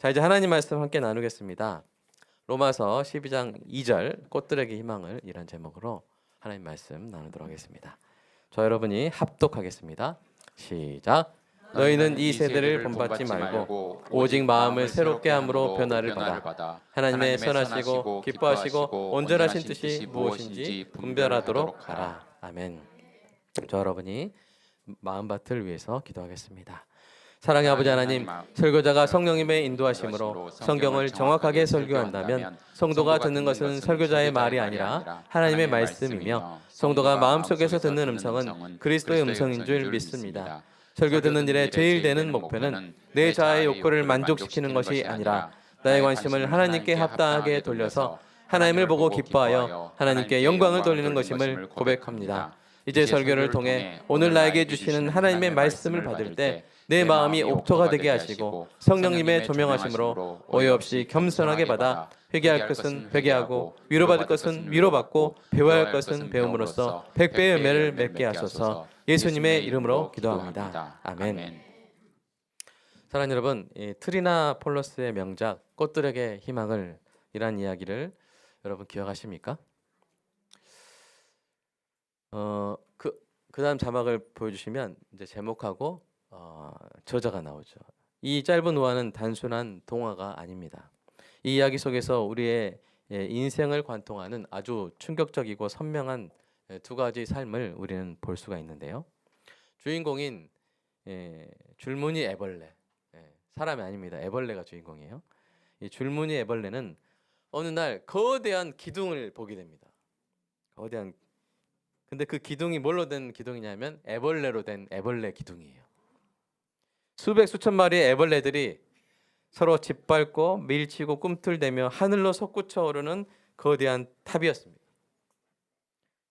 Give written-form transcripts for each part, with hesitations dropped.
자, 이제 하나님 말씀 함께 나누겠습니다. 로마서 12장 2절 꽃들에게 희망을 이란 제목으로 하나님 말씀 나누도록 하겠습니다. 저 여러분이 합독하겠습니다. 시작. 너희는 이 세대를 본받지 말고 오직 마음을 새롭게 함으로 변화를 받아 하나님의 선하시고 기뻐하시고 온전하신 뜻이 무엇인지 분별하도록 하라. 아멘. 저 여러분이 마음밭을 위해서 기도하겠습니다. 사랑의 아버지 하나님, 설교자가 성령님의 인도하심으로 성경을 정확하게 설교한다면 성도가 듣는 것은 설교자의 말이 아니라 하나님의 말씀이며 성도가 마음속에서 듣는 음성은 그리스도의 음성인 줄 믿습니다. 설교 듣는 일에 제일 되는 목표는 내 자아의 욕구를 만족시키는 것이 아니라 나의 관심을 하나님께 합당하게 돌려서 하나님을 보고 기뻐하여 하나님께 영광을 돌리는 것임을 고백합니다. 이제 설교를 통해 오늘 나에게 주시는 하나님의 말씀을 받을 때 내 마음이 옥토가 되게 하시고 성령님의 조명하심으로 오해 없이 겸손하게 받아 회개할 것은 회개하고 위로받을 것은 위로받고 배워야 할 것은 배움으로써 백배의 열매를 맺게 하소서. 예수님의 이름으로 기도합니다. 아멘. 사랑하는 여러분, 트리나 폴러스의 명작 꽃들에게 희망을 이란 이야기를 여러분 기억하십니까? 그 다음 자막을 보여주시면 이제 제목하고 저자가 나오죠. 이 짧은 우화는 단순한 동화가 아닙니다. 이 이야기 속에서 우리의 인생을 관통하는 아주 충격적이고 선명한 두 가지 삶을 우리는 볼 수가 있는데요. 주인공인 줄무늬 애벌레, 사람이 아닙니다. 애벌레가 주인공이에요. 이 줄무늬 애벌레는 어느 날 거대한 기둥을 보게 됩니다. 근데 그 기둥이 뭘로 된 기둥이냐면 애벌레로 된 애벌레 기둥이에요. 수백 수천 마리의 애벌레들이 서로 짓밟고 밀치고 꿈틀대며 하늘로 솟구쳐 오르는 거대한 탑이었습니다.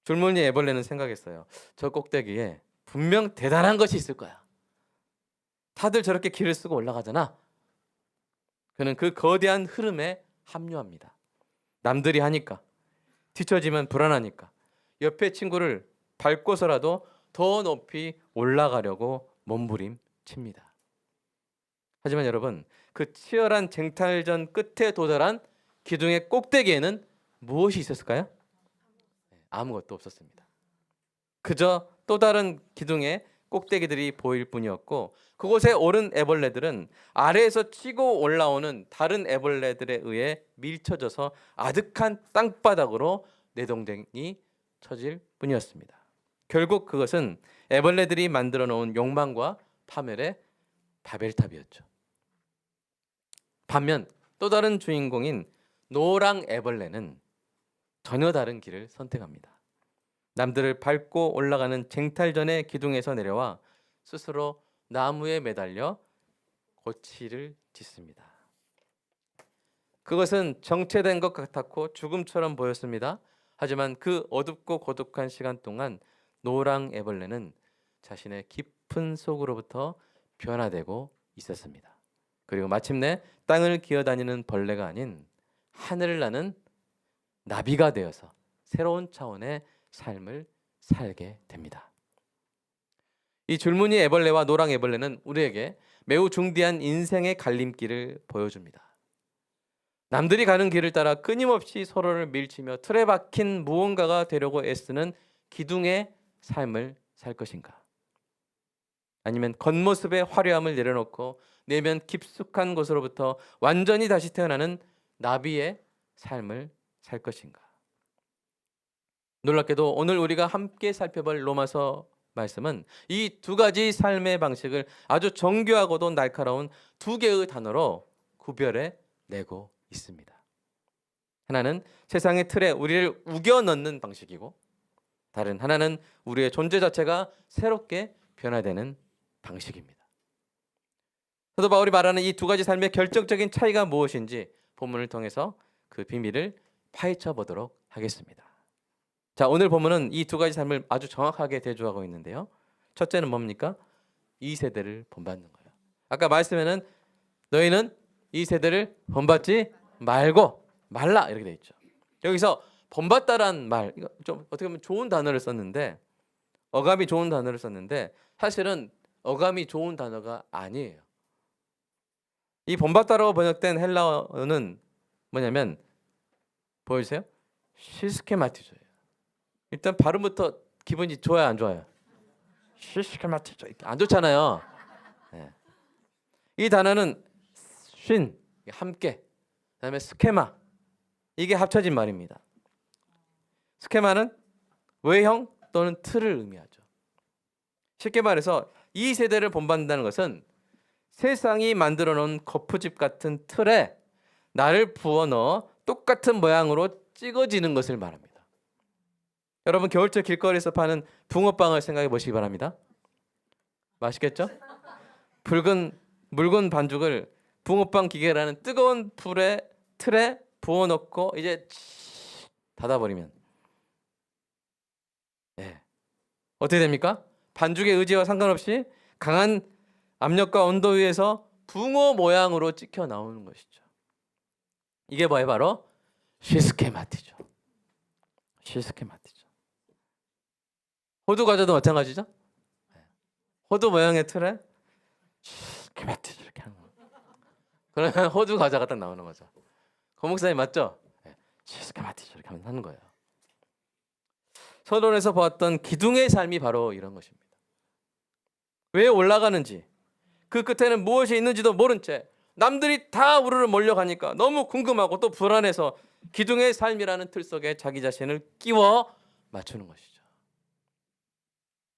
줄무늬 애벌레는 생각했어요. 저 꼭대기에 분명 대단한 것이 있을 거야. 다들 저렇게 길을 쓰고 올라가잖아. 그는 그 거대한 흐름에 합류합니다. 남들이 하니까, 뒤처지면 불안하니까 옆에 친구를 밟고서라도 더 높이 올라가려고 몸부림칩니다. 하지만 여러분, 그 치열한 쟁탈전 끝에 도달한 기둥의 꼭대기에는 무엇이 있었을까요? 아무것도 없었습니다. 그저 또 다른 기둥의 꼭대기들이 보일 뿐이었고, 그곳에 오른 애벌레들은 아래에서 치고 올라오는 다른 애벌레들에 의해 밀쳐져서 아득한 땅바닥으로 내동댕이 쳐질 뿐이었습니다. 결국 그것은 애벌레들이 만들어 놓은 욕망과 파멸의 바벨탑이었죠. 반면 또 다른 주인공인 노랑 애벌레는 전혀 다른 길을 선택합니다. 남들을 밟고 올라가는 쟁탈전의 기둥에서 내려와 스스로 나무에 매달려 고치를 짓습니다. 그것은 정체된 것 같았고 죽음처럼 보였습니다. 하지만 그 어둡고 고독한 시간 동안 노랑 애벌레는 자신의 깊은 속으로부터 변화되고 있었습니다. 그리고 마침내 땅을 기어다니는 벌레가 아닌 하늘을 나는 나비가 되어서 새로운 차원의 삶을 살게 됩니다. 이 줄무늬 애벌레와 노랑 애벌레는 우리에게 매우 중대한 인생의 갈림길을 보여줍니다. 남들이 가는 길을 따라 끊임없이 서로를 밀치며 틀에 박힌 무언가가 되려고 애쓰는 기둥의 삶을 살 것인가? 아니면 겉모습의 화려함을 내려놓고 내면 깊숙한 곳으로부터 완전히 다시 태어나는 나비의 삶을 살 것인가? 놀랍게도 오늘 우리가 함께 살펴볼 로마서 말씀은 이 두 가지 삶의 방식을 아주 정교하고도 날카로운 두 개의 단어로 구별해 내고 있습니다. 하나는 세상의 틀에 우리를 우겨 넣는 방식이고, 다른 하나는 우리의 존재 자체가 새롭게 변화되는 방식입니다. 사도 바울이 말하는 이 두 가지 삶의 결정적인 차이가 무엇인지 본문을 통해서 그 비밀을 파헤쳐 보도록 하겠습니다. 자, 오늘 본문은 이 두 가지 삶을 아주 정확하게 대조하고 있는데요. 첫째는 뭡니까? 이 세대를 본받는 거예요. 아까 말씀에는 너희는 이 세대를 본받지 말고 말라 이렇게 돼 있죠. 여기서 본받다란 말, 이거 좀 어떻게 보면 좋은 단어를 썼는데, 어감이 좋은 단어를 썼는데 사실은 어감이 좋은 단어가 아니에요. 이 본받다라고 번역된 헬라어는 뭐냐면 보여주세요. 시스케마티조예요. 일단 발음부터 기분이 좋아요, 안 좋아요? 시스케마티조 안 좋잖아요. 네. 이 단어는 쉰 함께, 그다음에 스케마 이게 합쳐진 말입니다. 스케마는 외형 또는 틀을 의미하죠. 쉽게 말해서 이 세대를 본받는다는 것은 세상이 만들어 놓은 거푸집 같은 틀에 나를 부어넣어 똑같은 모양으로 찍어지는 것을 말합니다. 여러분 겨울철 길거리에서 파는 붕어빵을 생각해 보시기 바랍니다. 맛있겠죠? 묽은 반죽을 붕어빵 기계라는 뜨거운 틀에 부어넣고 이제 닫아버리면 어떻게 됩니까? 반죽의 의지와 상관없이 강한 압력과 온도 위에서 붕어 모양으로 찍혀 나오는 것이죠. 이게 뭐예요? 바로 시스케마티죠. 시스케마티죠. 호두 과자도 마찬가지죠. 호두 모양의 틀에 시스케마티죠 이렇게 하는 거. 그러면 호두 과자가 딱 나오는 거죠. 고목사님 맞죠? 시스케마티죠 이렇게 하는 거예요. 서론에서 보았던 기둥의 삶이 바로 이런 것입니다. 왜 올라가는지, 그 끝에는 무엇이 있는지도 모른 채 남들이 다 우르르 몰려가니까 너무 궁금하고 또 불안해서 기둥의 삶이라는 틀 속에 자기 자신을 끼워 맞추는 것이죠.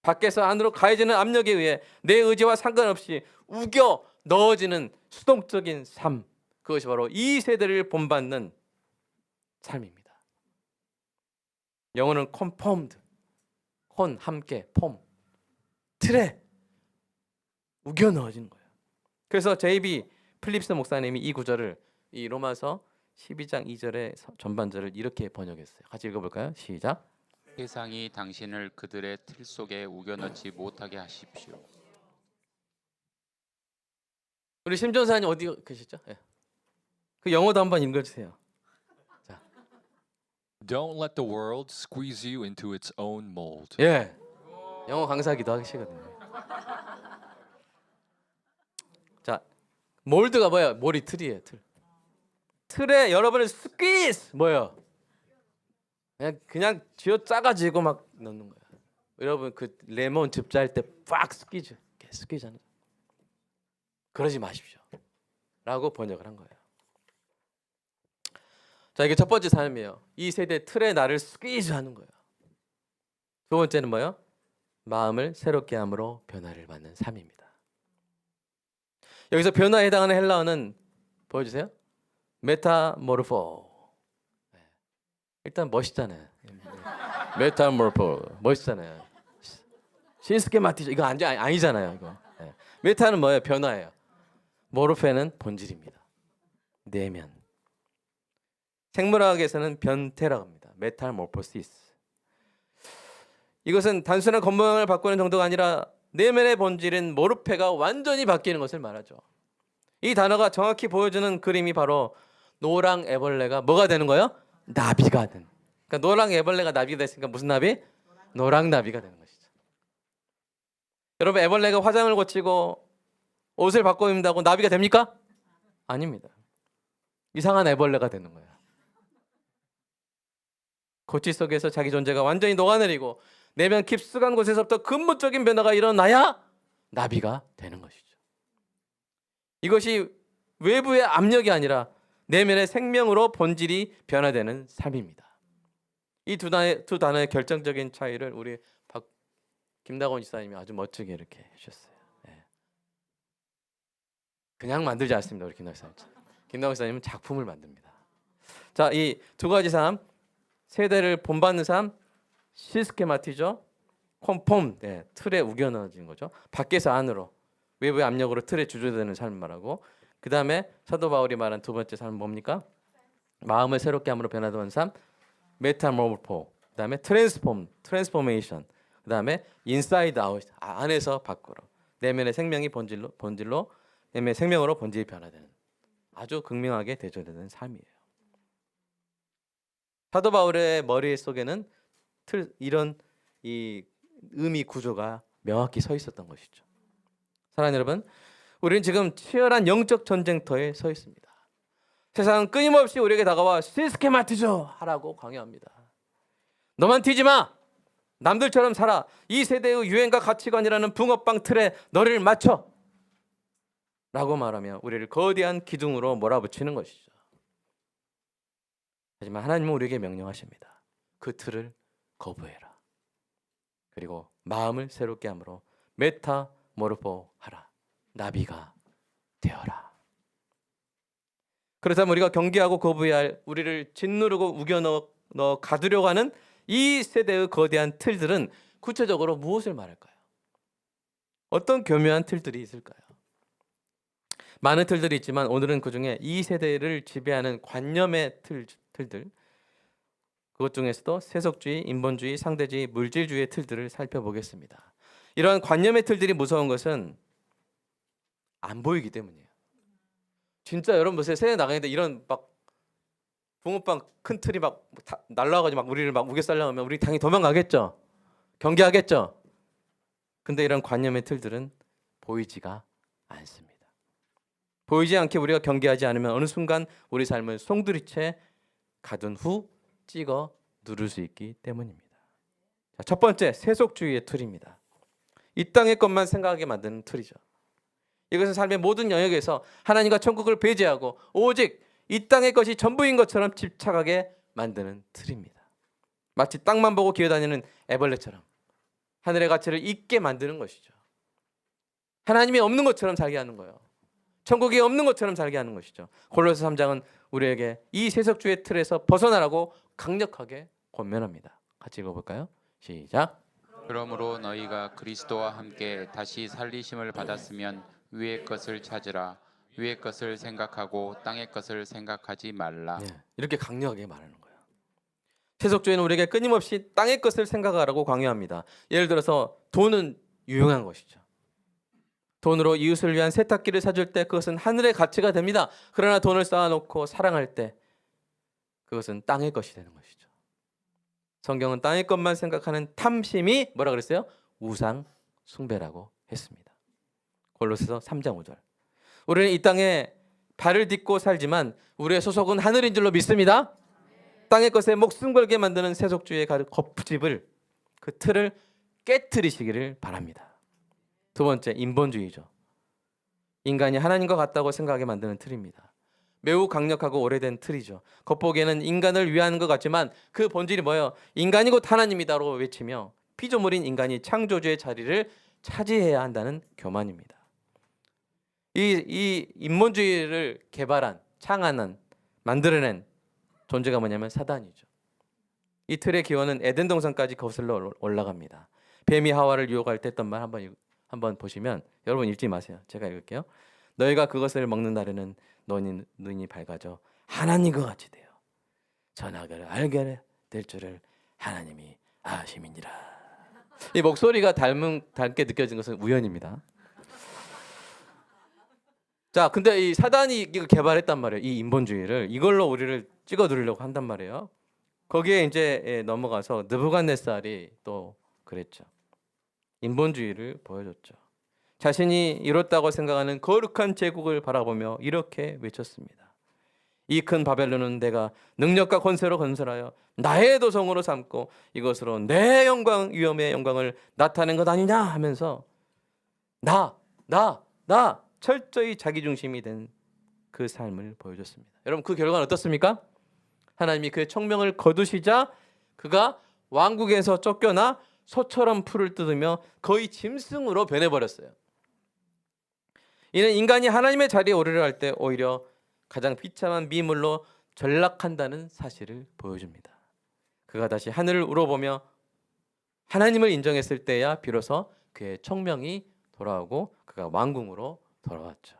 밖에서 안으로 가해지는 압력에 의해 내 의지와 상관없이 우겨 넣어지는 수동적인 삶, 그것이 바로 이 세대를 본받는 삶입니다. 영어는 conformed, 콘 함께, 폼 틀에 우겨 넣어지는 거예요. 그래서 J.B. 필립스 목사님이 이 구절을 이 로마서 12장 2절의 전반절을 이렇게 번역했어요. 같이 읽어볼까요? 시작. 세상이 당신을 그들의 틀 속에 우겨 넣지 못하게 하십시오. 우리 심전사님 어디 계시죠? 그 영어도 한번 읽어주세요. 자. Don't let the world squeeze you into its own mold. 예, 영어 강사기도 하시거든요. 자, 몰드가 뭐예요? 몰이 틀이에요, 틀. 틀에 여러분의 스퀴즈 뭐예요? 그냥 쥐어 짜가지고 막 넣는 거야. 여러분 그 레몬 즙 짤 때 빡 스퀴즈 하는 거. 그러지 마십시오. 라고 번역을 한 거예요. 자, 이게 첫 번째 삶이에요. 이 세대 틀에 나를 스퀴즈 하는 거예요. 두 번째는 뭐예요? 마음을 새롭게 함으로 변화를 받는 삶입니다. 여기서 변화에 해당하는 헬라어는 보여주세요. 메타모르포. 일단 멋있잖아요. 메타모르포 멋있잖아요. 신스케마티죠. 이거 아니잖아요. 이거. 메타는 뭐예요? 변화예요. 모르페는 본질입니다. 내면. 생물학에서는 변태라고 합니다. 메타모르포시스. 이것은 단순한 겉모양을 바꾸는 정도가 아니라 내면의 본질인 모르페가 완전히 바뀌는 것을 말하죠. 이 단어가 정확히 보여주는 그림이 바로 노랑 애벌레가 뭐가 되는 거예요? 나비가 되는. 그러니까 노랑 애벌레가 나비가 됐으니까 무슨 나비? 노랑 나비가 되는 것이죠. 여러분 애벌레가 화장을 고치고 옷을 바꿔 입는다고 나비가 됩니까? 아닙니다. 이상한 애벌레가 되는 거예요. 고치 속에서 자기 존재가 완전히 녹아내리고 내면 깊숙한 곳에서부터 근본적인 변화가 일어나야 나비가 되는 것이죠. 이것이 외부의 압력이 아니라 내면의 생명으로 본질이 변화되는 삶입니다. 이 두 단어의 결정적인 차이를 우리 김다곤 지사님이 아주 멋지게 이렇게 해주셨어요. 그냥 만들지 않습니다. 우리 김다곤 지사님. 김다곤 지사님은 작품을 만듭니다. 자, 이 두 가지 삶, 세대를 본받는 삶, 시스케마티죠. 콤폼, 틀에 우겨 넣어진 거죠. 밖에서 안으로, 외부의 압력으로 틀에 주저되는 삶을 말하고, 그 다음에 사도 바울이 말한 두 번째 삶은 뭡니까? 마음을 새롭게 함으로 변화되는 삶, 메타모르포, 그 다음에 트랜스포메이션, 그 다음에 인사이드 아웃, 안에서 밖으로, 내면의 생명이 본질로 내면의 생명으로 본질이 변화되는 아주 극명하게 대조되는 삶이에요. 사도 바울의 머리 속에는 이런 이 의미 구조가 명확히 서 있었던 것이죠. 사랑하는 여러분, 우리는 지금 치열한 영적 전쟁터에 서 있습니다. 세상은 끊임없이 우리에게 다가와 시스케마티저 하라고 강요합니다. 너만 튀지 마. 남들처럼 살아. 이 세대의 유행과 가치관이라는 붕어빵 틀에 너를 맞춰. 라고 말하며 우리를 거대한 기둥으로 몰아붙이는 것이죠. 하지만 하나님은 우리에게 명령하십니다. 그 틀을 거부해라. 그리고 마음을 새롭게 함으로 메타모르포하라. 나비가 되어라. 그렇다면 우리가 경계하고 거부해야 할, 우리를 짓누르고 우겨넣어 가두려고 하는 이 세대의 거대한 틀들은 구체적으로 무엇을 말할까요? 어떤 교묘한 틀들이 있을까요? 많은 틀들이 있지만 오늘은 그중에 이 세대를 지배하는 관념의 틀들, 그것 중에서도 세속주의, 인본주의, 상대주의, 물질주의의 틀들을 살펴보겠습니다. 이러한 관념의 틀들이 무서운 것은 안 보이기 때문이에요. 진짜 여러분 보세요. 세대 나가는데 이런 막 붕어빵 큰 틀이 막 날라와가지고 막 우리를 막 우겨살려면 우리 당연히 도망가겠죠. 경계하겠죠. 근데 이런 관념의 틀들은 보이지가 않습니다. 보이지 않게 우리가 경계하지 않으면 어느 순간 우리 삶을 송두리째 가둔 후 찍어 누를 수 있기 때문입니다. 자, 첫 번째, 세속주의의 틀입니다. 이 땅의 것만 생각하게 만드는 틀이죠. 이것은 삶의 모든 영역에서 하나님과 천국을 배제하고 오직 이 땅의 것이 전부인 것처럼 집착하게 만드는 틀입니다. 마치 땅만 보고 기어다니는 애벌레처럼 하늘의 가치를 잊게 만드는 것이죠. 하나님이 없는 것처럼 살게 하는 거예요. 천국이 없는 것처럼 살게 하는 것이죠. 골로새 3장은 우리에게 이 세속주의 틀에서 벗어나라고 강력하게 권면합니다. 같이 읽어볼까요? 시작. 그러므로 너희가 그리스도와 함께 다시 살리심을 받았으면 위의 것을 찾으라. 위의 것을 생각하고 땅의 것을 생각하지 말라. 네, 이렇게 강력하게 말하는 거예요. 세속주의는 우리에게 끊임없이 땅의 것을 생각하라고 강요합니다. 예를 들어서 돈은 유용한 것이죠. 돈으로 이웃을 위한 세탁기를 사줄 때 그것은 하늘의 가치가 됩니다. 그러나 돈을 쌓아놓고 사랑할 때 그것은 땅의 것이 되는 것이죠. 성경은 땅의 것만 생각하는 탐심이 뭐라 그랬어요? 우상 숭배라고 했습니다. 골로새서 3장 5절. 우리는 이 땅에 발을 딛고 살지만 우리의 소속은 하늘인 줄로 믿습니다. 땅의 것에 목숨 걸게 만드는 세속주의의 거푸집을, 그 틀을 깨트리시기를 바랍니다. 두 번째, 인본주의죠. 인간이 하나님과 같다고 생각하게 만드는 틀입니다. 매우 강력하고 오래된 틀이죠. 겉보기에는 인간을 위하는 것 같지만 그 본질이 뭐예요? 인간이 곧 하나님이다라고 외치며 피조물인 인간이 창조주의 자리를 차지해야 한다는 교만입니다. 이 인본주의를 개발한, 창안한, 만들어낸 존재가 뭐냐면 사단이죠. 이 틀의 기원은 에덴 동산까지 거슬러 올라갑니다. 뱀이 하와를 유혹할 때 했던 말 한번 보시면, 여러분 읽지 마세요. 제가 읽을게요. 너희가 그것을 먹는 날에는 너희 눈이 밝아져 하나님과 같이 되어 선악을 알게 될 줄을 하나님이 아심이니라. 이 목소리가 닮게 느껴진 것은 우연입니다. 자, 근데 이 사단이 이거 개발했단 말이에요. 이 인본주의를 이걸로 우리를 찍어 누르려고 한단 말이에요. 거기에 이제 넘어가서 느부갓네살이 또 그랬죠. 인본주의를 보여줬죠. 자신이 이뤘다고 생각하는 거룩한 제국을 바라보며 이렇게 외쳤습니다. 이 큰 바벨론은 내가 능력과 권세로 건설하여 나의 도성으로 삼고 이것으로 내 영광, 위엄의 영광을 나타낸 것 아니냐 하면서 나 철저히 자기중심이 된 그 삶을 보여줬습니다. 여러분, 그 결과는 어떻습니까? 하나님이 그의 청명을 거두시자 그가 왕국에서 쫓겨나 소처럼 풀을 뜯으며 거의 짐승으로 변해버렸어요. 이는 인간이 하나님의 자리에 오르려 할 때 오히려 가장 비참한 미물로 전락한다는 사실을 보여줍니다. 그가 다시 하늘을 우러보며 하나님을 인정했을 때야 비로소 그의 청명이 돌아오고 그가 왕궁으로 돌아왔죠.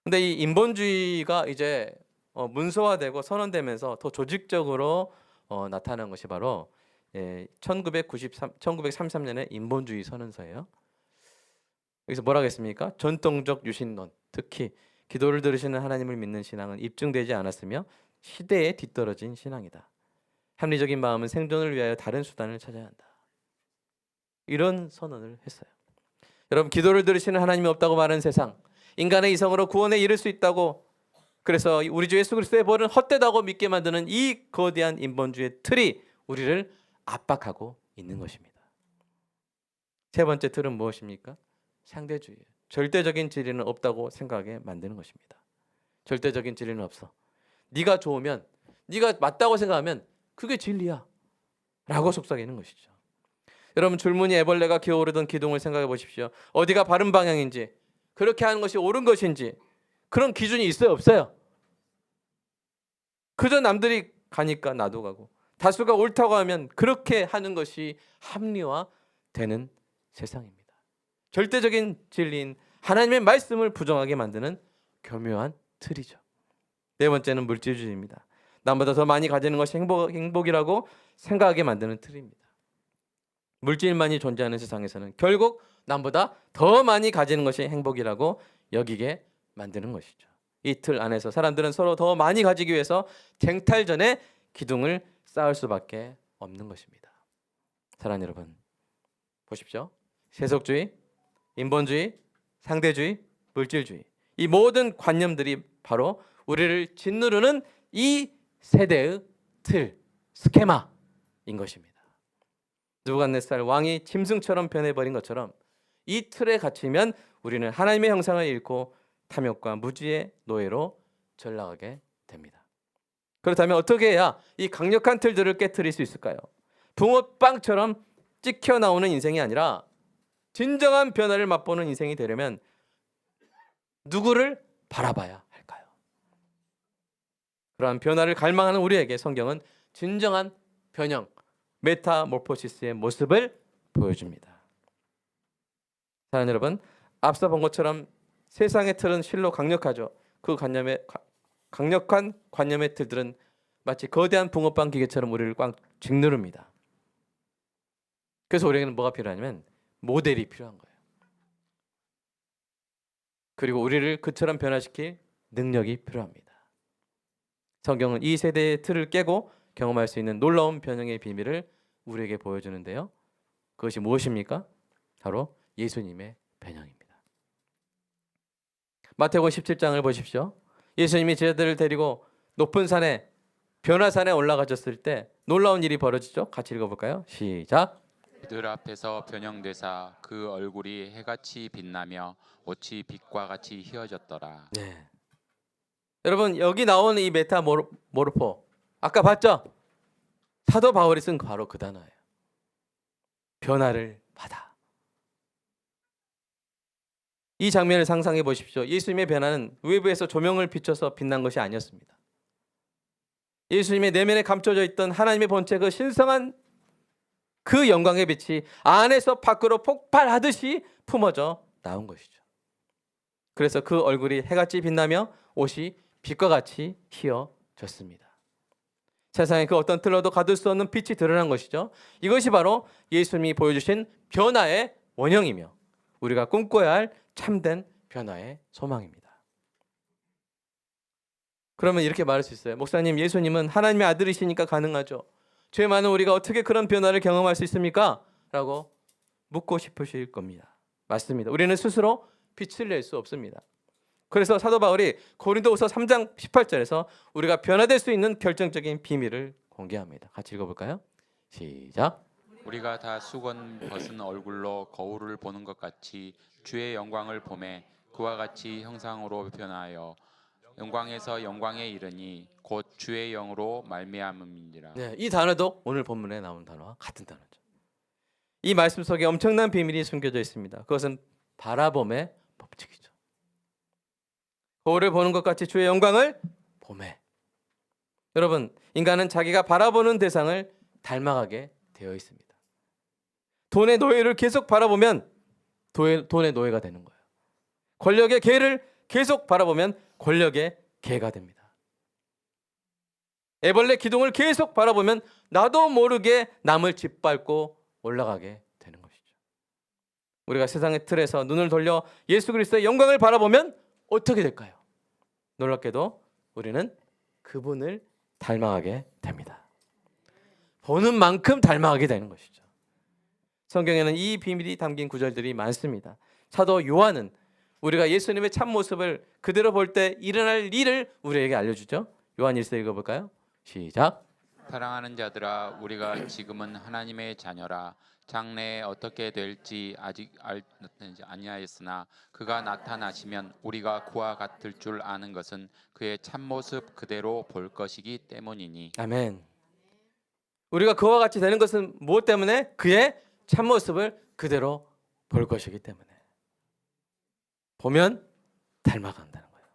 근데 이 인본주의가 이제 문서화되고 선언되면서 더 조직적으로 나타난 것이 바로 1933년의 인본주의 선언서예요. 여기서 뭐라고 했습니까? 전통적 유신론, 특히 기도를 들으시는 하나님을 믿는 신앙은 입증되지 않았으며 시대에 뒤떨어진 신앙이다. 합리적인 마음은 생존을 위하여 다른 수단을 찾아야 한다. 이런 선언을 했어요. 여러분, 기도를 들으시는 하나님이 없다고 말하는 세상, 인간의 이성으로 구원에 이를 수 있다고, 그래서 우리 주 예수 그리스도의 벌은 헛되다고 믿게 만드는 이 거대한 인본주의 틀이 우리를 압박하고 있는 것입니다. 세 번째 틀은 무엇입니까? 상대주의예요. 절대적인 진리는 없다고 생각하게 만드는 것입니다. 절대적인 진리는 없어. 네가 좋으면, 네가 맞다고 생각하면 그게 진리야 라고 속삭이는 것이죠. 여러분, 줄무늬 애벌레가 기어오르던 기둥을 생각해 보십시오. 어디가 바른 방향인지, 그렇게 하는 것이 옳은 것인지 그런 기준이 있어요, 없어요? 그저 남들이 가니까 나도 가고, 다수가 옳다고 하면 그렇게 하는 것이 합리화되는 세상입니다. 절대적인 진리인 하나님의 말씀을 부정하게 만드는 교묘한 틀이죠. 네 번째는 물질주의입니다. 남보다 더 많이 가지는 것이 행복이라고 생각하게 만드는 틀입니다. 물질만이 존재하는 세상에서는 결국 남보다 더 많이 가지는 것이 행복이라고 여기게 만드는 것이죠. 이 틀 안에서 사람들은 서로 더 많이 가지기 위해서 쟁탈전에 기둥을 쌓을 수밖에 없는 것입니다. 사랑하는 여러분, 보십시오. 세속주의, 인본주의, 상대주의, 물질주의, 이 모든 관념들이 바로 우리를 짓누르는 이 세대의 틀, 스케마인 것입니다. 느부갓네살 왕이 짐승처럼 변해버린 것처럼 이 틀에 갇히면 우리는 하나님의 형상을 잃고 탐욕과 무지의 노예로 전락하게 됩니다. 그렇다면 어떻게 해야 이 강력한 틀들을 깨트릴 수 있을까요? 붕어빵처럼 찍혀 나오는 인생이 아니라 진정한 변화를 맛보는 인생이 되려면 누구를 바라봐야 할까요? 그러한 변화를 갈망하는 우리에게 성경은 진정한 변형, 메타모르포시스의 모습을 보여줍니다. 사랑하는 여러분, 앞서 본 것처럼 세상의 틀은 실로 강력하죠. 그 강력한 관념의 틀들은 마치 거대한 붕어빵 기계처럼 우리를 꽉 짓누릅니다. 그래서 우리에게는 뭐가 필요하냐면 모델이 필요한 거예요. 그리고 우리를 그처럼 변화시킬 능력이 필요합니다. 성경은 이 세대의 틀을 깨고 경험할 수 있는 놀라운 변형의 비밀을 우리에게 보여주는데요. 그것이 무엇입니까? 바로 예수님의 변형입니다. 마태복음 17장을 보십시오. 예수님이 제자들을 데리고 높은 산에, 변화산에 올라가셨을 때 놀라운 일이 벌어지죠. 같이 읽어볼까요? 시작. 그들 앞에서 변형되사 그 얼굴이 해같이 빛나며 옷이 빛과 같이 휘어졌더라. 네. 여러분, 여기 나오는 이 메타모르포, 아까 봤죠? 사도 바울이 쓴 바로 그 단어예요. 변화를 받아. 이 장면을 상상해 보십시오. 예수님의 변화는 외부에서 조명을 비춰서 빛난 것이 아니었습니다. 예수님의 내면에 감춰져 있던 하나님의 본체, 그 신성한 그 영광의 빛이 안에서 밖으로 폭발하듯이 품어져 나온 것이죠. 그래서 그 얼굴이 해같이 빛나며 옷이 빛과 같이 휘어졌습니다. 세상에 그 어떤 틀로도 가둘 수 없는 빛이 드러난 것이죠. 이것이 바로 예수님이 보여주신 변화의 원형이며 우리가 꿈꿔야 할 참된 변화의 소망입니다. 그러면 이렇게 말할 수 있어요. 목사님, 예수님은 하나님의 아들이시니까 가능하죠. 죄 많은 우리가 어떻게 그런 변화를 경험할 수 있습니까? 라고 묻고 싶으실 겁니다. 맞습니다. 우리는 스스로 빛을 낼 수 없습니다. 그래서 사도 바울이 고린도후서 3장 18절에서 우리가 변화될 수 있는 결정적인 비밀을 공개합니다. 같이 읽어볼까요? 시작. 우리가 다 수건 벗은 얼굴로 거울을 보는 것 같이 주의 영광을 보매 그와 같이 형상으로 변하여 영광에서 영광에 이르니 곧 주의 영으로 말미암음이니라. 네, 이 단어도 오늘 본문에 나온 단어와 같은 단어죠. 이 말씀 속에 엄청난 비밀이 숨겨져 있습니다. 그것은 바라봄의 법칙이죠. 거울을 보는 것 같이 주의 영광을 보매. 여러분, 인간은 자기가 바라보는 대상을 닮아가게 되어 있습니다. 돈의 노예를 계속 바라보면 돈의 노예가 되는 거예요. 권력의 개를 계속 바라보면 권력의 개가 됩니다. 애벌레 기둥을 계속 바라보면 나도 모르게 남을 짓밟고 올라가게 되는 것이죠. 우리가 세상의 틀에서 눈을 돌려 예수 그리스도의 영광을 바라보면 어떻게 될까요? 놀랍게도 우리는 그분을 닮아가게 됩니다. 보는 만큼 닮아가게 되는 것이죠. 성경에는 이 비밀이 담긴 구절들이 많습니다. 사도 요한은 우리가 예수님의 참모습을 그대로 볼 때 일어날 일을 우리에게 알려주죠. 요한 1서 읽어볼까요? 시작. 사랑하는 자들아, 우리가 지금은 하나님의 자녀라. 장래에 어떻게 될지 아직 알지 아니하였으나 그가 나타나시면 우리가 그와 같을 줄 아는 것은 그의 참모습 그대로 볼 것이기 때문이니. 아멘. 우리가 그와 같이 되는 것은 무엇 때문에? 그의 참모습을 그대로 볼 것이기 때문에. 보면 닮아간다는 거예요.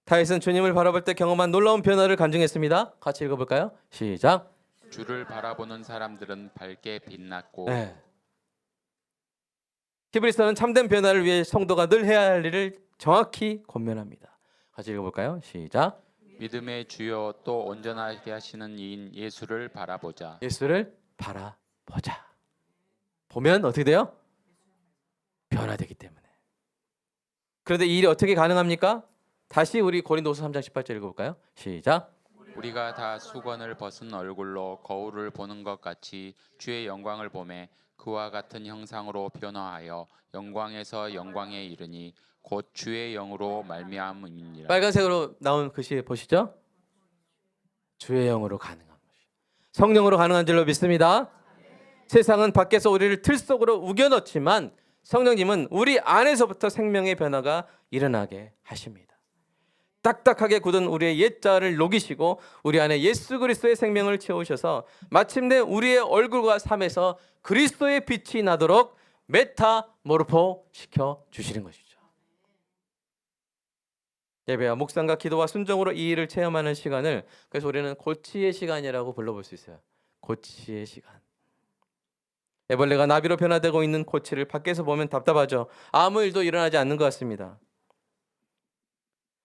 다윗은 주님을 바라볼 때 경험한 놀라운 변화를 간증했습니다. 같이 읽어볼까요? 시작. 주를 바라보는 사람들은 밝게 빛났고 네. 히브리서는 참된 변화를 위해 성도가 늘 해야 할 일을 정확히 권면합니다. 같이 읽어볼까요? 시작. 믿음의 주요 또 온전하게 하시는 이인 예수를 바라보자. 예수를 바라보자. 보면 어떻게 돼요? 변화되기 때문에. 그런데 이 일이 어떻게 가능합니까? 다시 우리 고린도서 3장 18절 읽어볼까요? 시작. 우리가 다 수건을 벗은 얼굴로 거울을 보는 것 같이 주의 영광을 보매 그와 같은 형상으로 변화하여 영광에서 영광에 이르니 곧 주의 영으로 말미암음이니라. 빨간색으로 나온 글씨 보시죠? 주의 영으로 가능한 것이. 성령으로 가능한 줄로 믿습니다. 세상은 밖에서 우리를 틀 속으로 우겨넣지만 성령님은 우리 안에서부터 생명의 변화가 일어나게 하십니다. 딱딱하게 굳은 우리의 옛자를 녹이시고 우리 안에 예수 그리스도의 생명을 채우셔서 마침내 우리의 얼굴과 삶에서 그리스도의 빛이 나도록 메타모르포 시켜 주시는 것이죠. 예배와 묵상과 기도와 순종으로 이 일을 체험하는 시간을 그래서 우리는 고치의 시간이라고 불러볼 수 있어요. 고치의 시간. 애벌레가 나비로 변화되고 있는 고치를 밖에서 보면 답답하죠. 아무 일도 일어나지 않는 것 같습니다.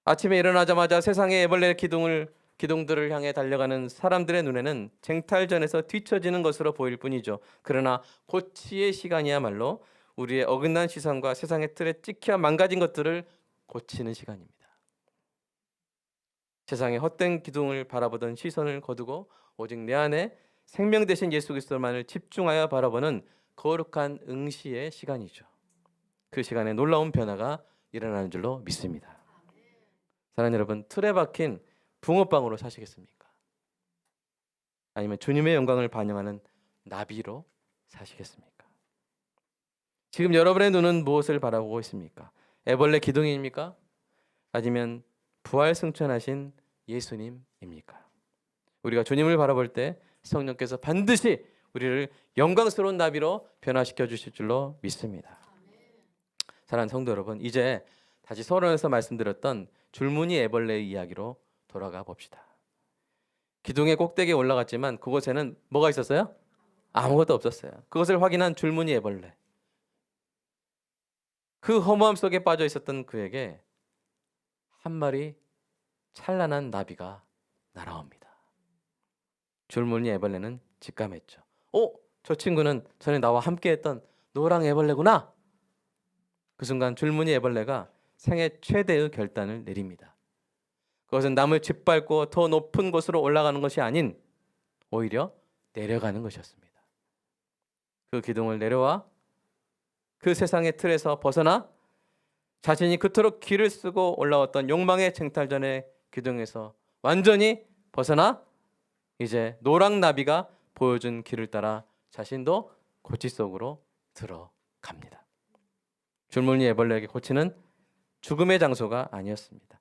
아침에 일어나자마자 세상의 애벌레 기둥들을 향해 달려가는 사람들의 눈에는 쟁탈전에서 뒤처지는 것으로 보일 뿐이죠. 그러나 고치의 시간이야말로 우리의 어긋난 시선과 세상의 틀에 찍혀 망가진 것들을 고치는 시간입니다. 세상의 헛된 기둥을 바라보던 시선을 거두고 오직 내 안에 생명 되신 예수 그리스도만을 집중하여 바라보는 거룩한 응시의 시간이죠. 그 시간에 놀라운 변화가 일어나는 줄로 믿습니다. 사랑하는 여러분, 틀에 박힌 붕어빵으로 사시겠습니까? 아니면 주님의 영광을 반영하는 나비로 사시겠습니까? 지금 여러분의 눈은 무엇을 바라보고 있습니까? 애벌레 기둥입니까? 아니면 부활 승천하신 예수님입니까? 우리가 주님을 바라볼 때 성령께서 반드시 우리를 영광스러운 나비로 변화시켜 주실 줄로 믿습니다. 사랑하는 성도 여러분, 이제 다시 서론에서 말씀드렸던 줄무늬 애벌레의 이야기로 돌아가 봅시다. 기둥의 꼭대기에 올라갔지만 그곳에는 뭐가 있었어요? 아무것도 없었어요. 그것을 확인한 줄무늬 애벌레. 그 허무함 속에 빠져 있었던 그에게 한 마리 찬란한 나비가 날아옵니다. 줄무늬 애벌레는 직감했죠. 저 친구는 전에 나와 함께했던 노랑 애벌레구나. 그 순간 줄무늬 애벌레가 생애 최대의 결단을 내립니다. 그것은 남을 짓밟고 더 높은 곳으로 올라가는 것이 아닌 오히려 내려가는 것이었습니다. 그 기둥을 내려와 그 세상의 틀에서 벗어나 자신이 그토록 기를 쓰고 올라왔던 욕망의 쟁탈전의 기둥에서 완전히 벗어나 이제 노랑나비가 보여준 길을 따라 자신도 고치 속으로 들어갑니다. 줄무늬 애벌레에게 고치는 죽음의 장소가 아니었습니다.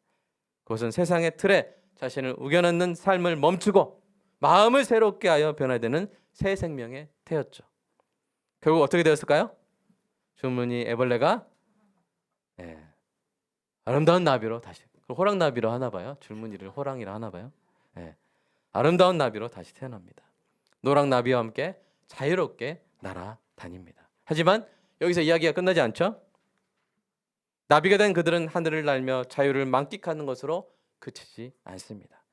그것은 세상의 틀에 자신을 우겨넣는 삶을 멈추고 마음을 새롭게 하여 변화되는 새 생명의 태였죠. 결국 어떻게 되었을까요? 줄무늬 애벌레가 아름다운 나비로 다시, 호랑 나비로 하나 봐요. 줄무늬를 호랑이라 하나 봐요. 아름다운 나비로 다시 태어납니다. 노랑 나비와 함께 자유롭게 날아다닙니다. 하지만 여기서 이야기가 끝나지 않죠. 나비가 된 그들은 하늘을 날며 자유를 만끽하는 것으로 그치지 않습니다.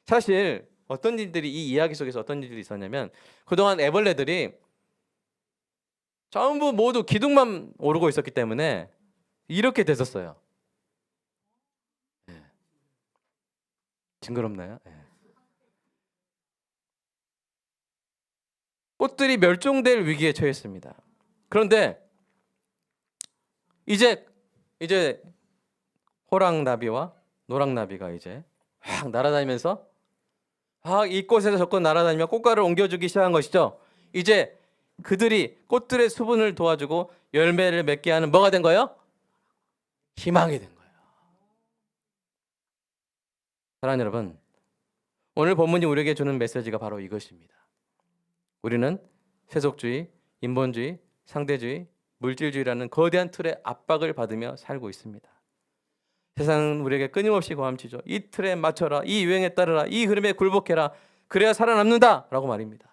사실 어떤 일들이 이 이야기 속에서 어떤 일들이 있었냐면 그동안 애벌레들이 전부 모두 기둥만 오르고 있었기 때문에 이렇게 됐었어요. 징그럽나요? 꽃들이 멸종될 위기에 처했습니다. 그런데 이제 호랑나비와 노랑나비가 이제 확 날아다니면서 이 꽃에서 저 꽃 날아다니며 꽃가루를 옮겨주기 시작한 것이죠. 이제 그들이 꽃들의 수분을 도와주고 열매를 맺게 하는 뭐가 된 거예요? 희망이 된 거예요. 사랑하는 여러분, 오늘 본문이 우리에게 주는 메시지가 바로 이것입니다. 우리는 세속주의, 인본주의, 상대주의, 물질주의라는 거대한 틀의 압박을 받으며 살고 있습니다. 세상은 우리에게 끊임없이 고함치죠. 이 틀에 맞춰라, 이 유행에 따르라, 이 흐름에 굴복해라, 그래야 살아남는다 라고 말입니다.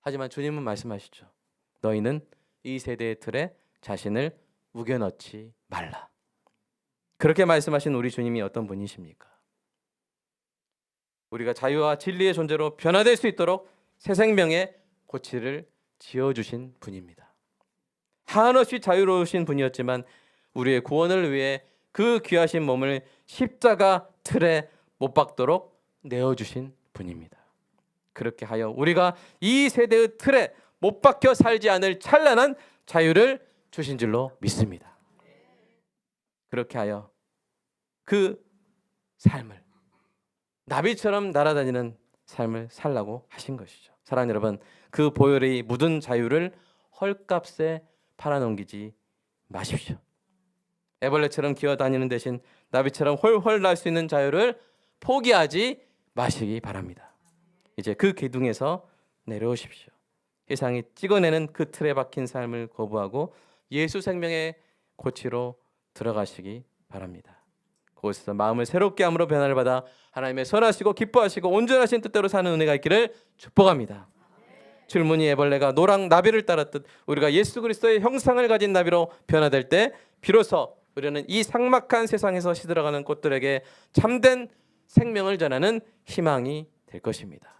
하지만 주님은 말씀하시죠. 너희는 이 세대의 틀에 자신을 우겨넣지 말라. 그렇게 말씀하신 우리 주님이 어떤 분이십니까? 우리가 자유와 진리의 존재로 변화될 수 있도록 새 생명의 고치를 지어주신 분입니다. 한없이 자유로우신 분이었지만 우리의 구원을 위해 그 귀하신 몸을 십자가 틀에 못 박도록 내어주신 분입니다. 그렇게 하여 우리가 이 세대의 틀에 못 박혀 살지 않을 찬란한 자유를 주신 줄로 믿습니다. 그렇게 하여 그 삶을 나비처럼 날아다니는 삶을 살라고 하신 것이죠. 사랑하는 여러분, 그 보혈이 묻은 자유를 헐값에 팔아넘기지 마십시오. 애벌레처럼 기어다니는 대신 나비처럼 홀홀 날 수 있는 자유를 포기하지 마시기 바랍니다. 이제 그 기둥에서 내려오십시오. 세상이 찍어내는 그 틀에 박힌 삶을 거부하고 예수 생명의 고치로 들어가시기 바랍니다. 그곳에서 마음을 새롭게 함으로 변화를 받아 하나님의 선하시고 기뻐하시고 온전하신 뜻대로 사는 은혜가 있기를 축복합니다. 줄무늬 애벌레가 노랑 나비를 따랐듯 우리가 예수 그리스도의 형상을 가진 나비로 변화될 때 비로소 우리는 이 삭막한 세상에서 시들어가는 꽃들에게 참된 생명을 전하는 희망이 될 것입니다.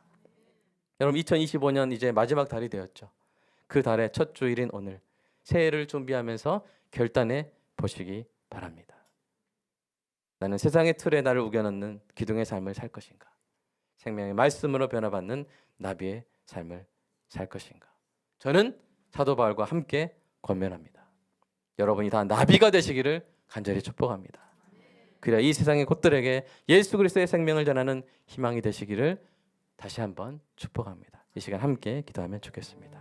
여러분, 2025년 이제 마지막 달이 되었죠. 그 달의 첫 주일인 오늘 새해를 준비하면서 결단해 보시기 바랍니다. 나는 세상의 틀에 나를 우겨넣는 기둥의 삶을 살 것인가? 생명의 말씀으로 변화받는 나비의 삶을 살 것인가? 저는 사도 바울과 함께 권면합니다. 여러분이 다 나비가 되시기를 간절히 축복합니다. 그래야 이 세상의 꽃들에게 예수 그리스도의 생명을 전하는 희망이 되시기를 다시 한번 축복합니다. 이 시간 함께 기도하면 좋겠습니다.